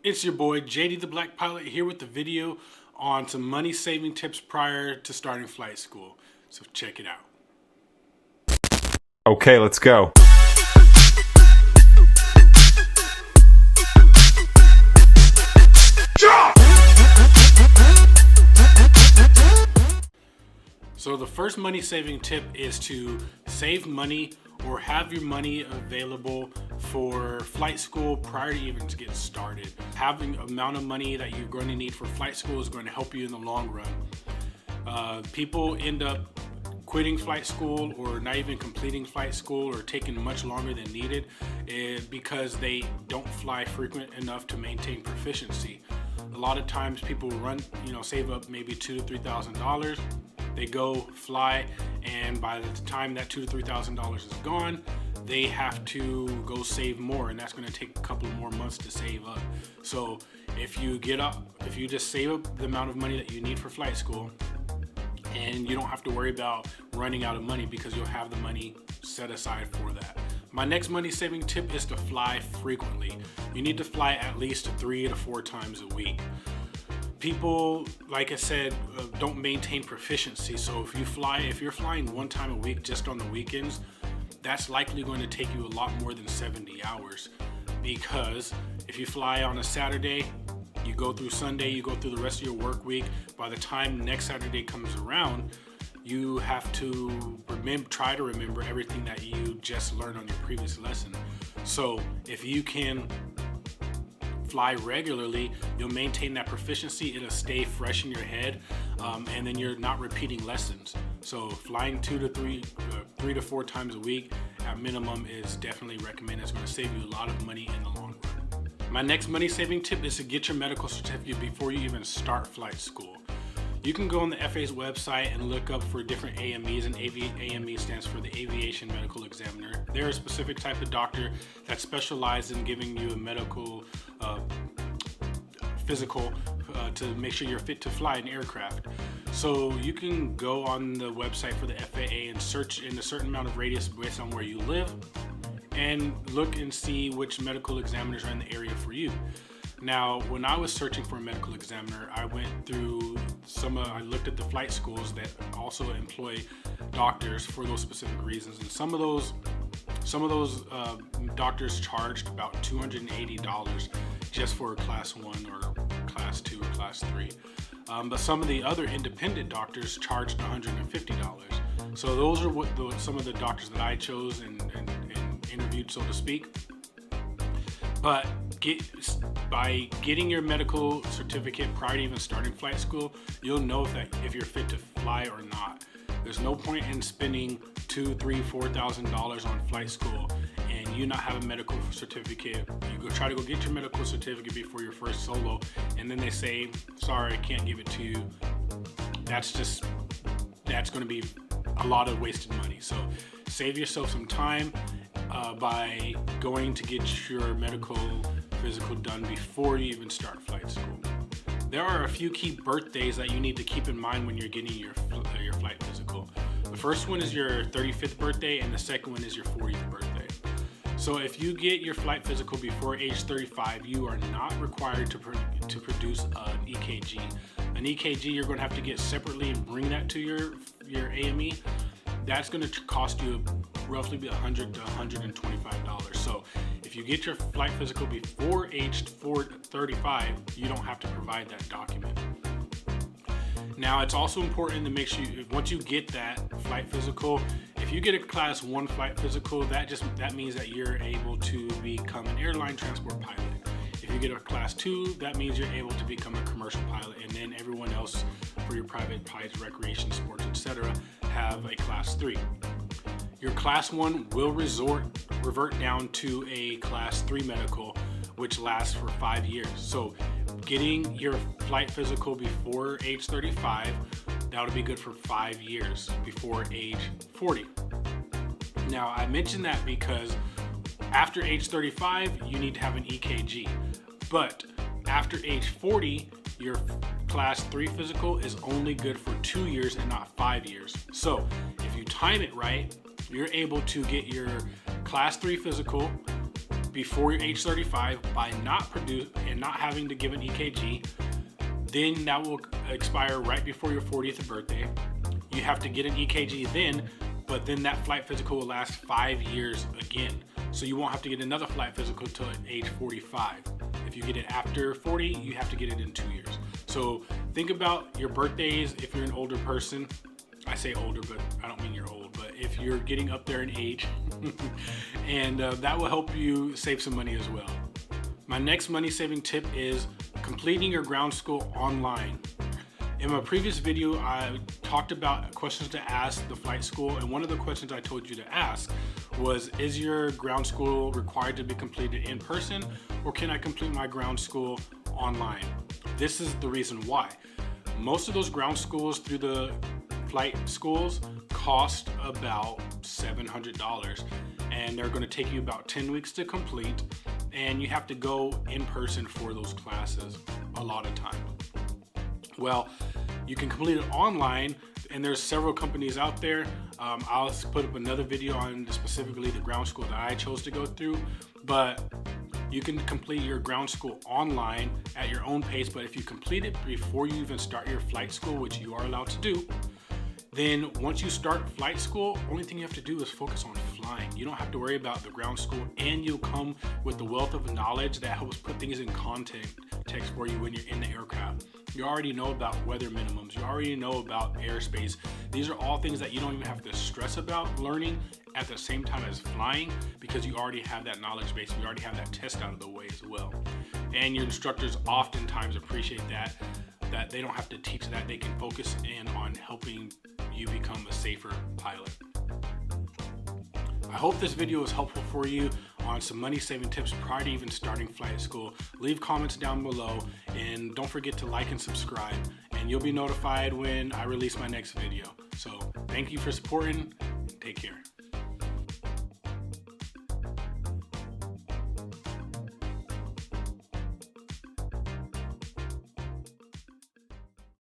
It's your boy JD the Black Pilot here with the video on some money saving tips prior to starting flight school. So check it out. Okay, let's go. So the first money saving tip is to save money or have your money available for flight school prior to even to get started. Having the amount of money that you're going to need for flight school is going to help you in the long run. People end up quitting flight school or not even completing flight school or taking much longer than needed because they don't fly frequent enough to maintain proficiency. A lot of times people save up maybe $2,000 to $3,000. They go fly, and by the time that $2,000 to $3,000 is gone, they have to go save more, and that's going to take a couple more months to save up. So if you just save up the amount of money that you need for flight school, and you don't have to worry about running out of money because you'll have the money set aside for that. My next money saving tip is to fly frequently. You need to fly at least 3 to 4 times a week. People, like I said, don't maintain proficiency. So if you're flying 1 time a week just on the weekends, that's likely going to take you a lot more than 70 hours. Because if you fly on a Saturday, you go through Sunday, you go through the rest of your work week, by the time next Saturday comes around, you have to try to remember everything that you just learned on your previous lesson. So if you can fly regularly, you'll maintain that proficiency, it'll stay fresh in your head, and then you're not repeating lessons. So flying 3 to 4 times a week at minimum is definitely recommended. It's going to save you a lot of money in the long run. My next money saving tip is to get your medical certificate before you even start flight school. You can go on the FAA's website and look up for different AMEs, and AME stands for the Aviation Medical Examiner. They're a specific type of doctor that specializes in giving you a medical physical to make sure you're fit to fly an aircraft. So you can go on the website for the FAA and search in a certain amount of radius based on where you live and look and see which medical examiners are in the area for you. Now, when I was searching for a medical examiner, I went through I looked at the flight schools that also employ doctors for those specific reasons, and some of those doctors charged about $280 just for a class 1 or class 2 or class 3. But some of the other independent doctors charged $150. So those are some of the doctors that I chose and interviewed, so to speak. But by getting your medical certificate prior to even starting flight school, you'll know if you're fit to fly or not. There's no point in spending $2,000, $3,000, $4,000 on flight school and you not have a medical certificate. You try to go get your medical certificate before your first solo, and then they say, sorry, I can't give it to you. That's going to be a lot of wasted money. So save yourself some time by going to get your medical physical done before you even start flight school. There are a few key birthdays that you need to keep in mind when you're getting your flight physical. The first one is your 35th birthday, and the second one is your 40th birthday. So if you get your flight physical before age 35, you are not required to produce an EKG. An EKG you're going to have to get separately and bring that to your AME. That's going to cost you roughly $100 to $125. So if you get your flight physical before age 35, you don't have to provide that document. Now, it's also important to make sure once you get that flight physical, if you get a class 1 flight physical, that means that you're able to become an airline transport pilot. If you get a class 2, that means you're able to become a commercial pilot, and then everyone else for your private pilots, recreation, sports, etc. have a class 3. Your class 1 will revert down to a class 3 medical, which lasts for 5 years. So getting your flight physical before age 35, that'll be good for 5 years before age 40. Now, I mention that because after age 35, you need to have an EKG. But after age 40, your class 3 physical is only good for 2 years and not 5 years. So if you time it right, you're able to get your class 3 physical before your age 35 by not having to give an EKG. Then that will expire right before your 40th birthday. You have to get an EKG then, but then that flight physical will last 5 years again. So you won't have to get another flight physical till age 45. If you get it after 40, you have to get it in 2 years. So think about your birthdays if you're an older person. I say older, but I don't mean you're old, but if you're getting up there in age, and that will help you save some money as well. My next money saving tip is completing your ground school online. In my previous video, I talked about questions to ask the flight school, and one of the questions I told you to ask was, is your ground school required to be completed in person, or can I complete my ground school online? This is the reason why. Most of those ground schools through the flight schools cost about $700, and they're going to take you about 10 weeks to complete, and you have to go in person for those classes a lot of time. Well, you can complete it online, and there's several companies out there. I'll put up another video on specifically the ground school that I chose to go through, but you can complete your ground school online at your own pace. But if you complete it before you even start your flight school, which you are allowed to do, then once you start flight school, only thing you have to do is focus on flying. You don't have to worry about the ground school, and you'll come with the wealth of knowledge that helps put things in context for you when you're in the aircraft. You already know about weather minimums. You already know about airspace. These are all things that you don't even have to stress about learning at the same time as flying, because you already have that knowledge base. You already have that test out of the way as well. And your instructors oftentimes appreciate that they don't have to teach that. They can focus in on helping you become a safer pilot. I hope this video was helpful for you on some money saving tips prior to even starting flight school. Leave comments down below, and don't forget to like and subscribe, and you'll be notified when I release my next video. So thank you for supporting, and take care.